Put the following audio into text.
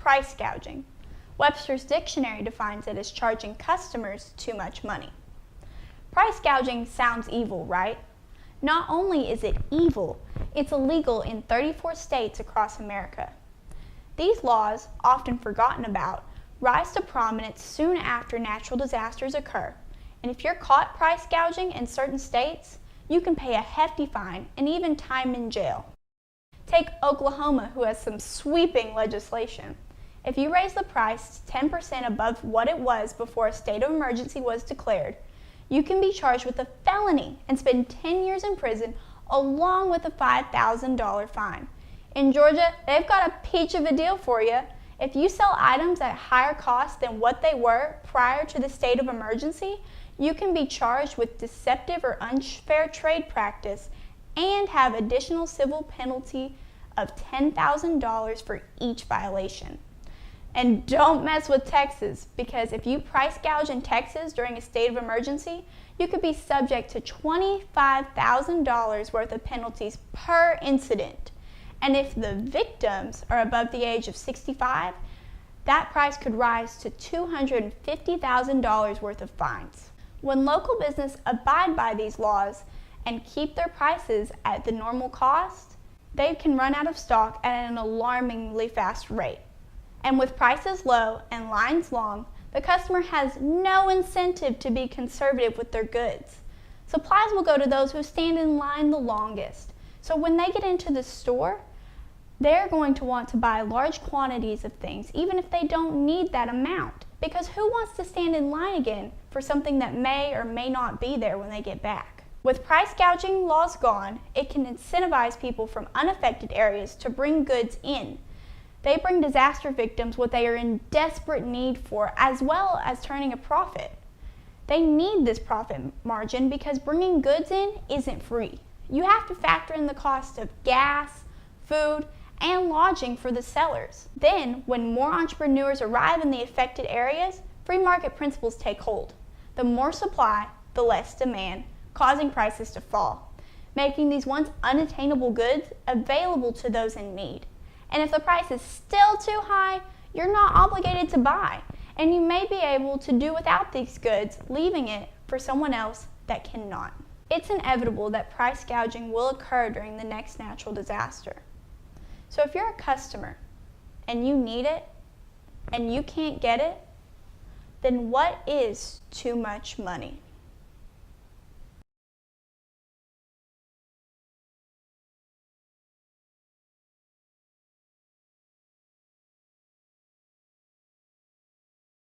price gouging. Webster's dictionary defines it as charging customers too much money. Price gouging sounds evil, right? Not only is it evil, it's illegal in 34 states across America. These laws, often forgotten about, rise to prominence soon after natural disasters occur, and if you're caught price gouging in certain states, you can pay a hefty fine and even time in jail. Take Oklahoma, who has some sweeping legislation. If you raise the price 10% above what it was before a state of emergency was declared, you can be charged with a felony and spend 10 years in prison along with a $5,000 fine. In Georgia, they've got a peach of a deal for you. If you sell items at higher cost than what they were prior to the state of emergency, you can be charged with deceptive or unfair trade practice and have additional civil penalty of $10,000 for each violation. And don't mess with Texas, because if you price gouge in Texas during a state of emergency, you could be subject to $25,000 worth of penalties per incident. And if the victims are above the age of 65, that price could rise to $250,000 worth of fines. When local businesses abide by these laws and keep their prices at the normal cost, they can run out of stock at an alarmingly fast rate. And with prices low and lines long, the customer has no incentive to be conservative with their goods. Supplies will go to those who stand in line the longest. So when they get into the store, they're going to want to buy large quantities of things, even if they don't need that amount. Because who wants to stand in line again for something that may or may not be there when they get back? With price gouging laws gone, it can incentivize people from unaffected areas to bring goods in. They bring disaster victims what they are in desperate need for, as well as turning a profit. They need this profit margin because bringing goods in isn't free. You have to factor in the cost of gas, food, and lodging for the sellers. Then, when more entrepreneurs arrive in the affected areas, free market principles take hold. The more supply, the less demand, causing prices to fall, making these once unattainable goods available to those in need. And if the price is still too high, you're not obligated to buy, and you may be able to do without these goods, leaving it for someone else that cannot. It's inevitable that price gouging will occur during the next natural disaster. So if you're a customer and you need it and you can't get it, then what is too much money?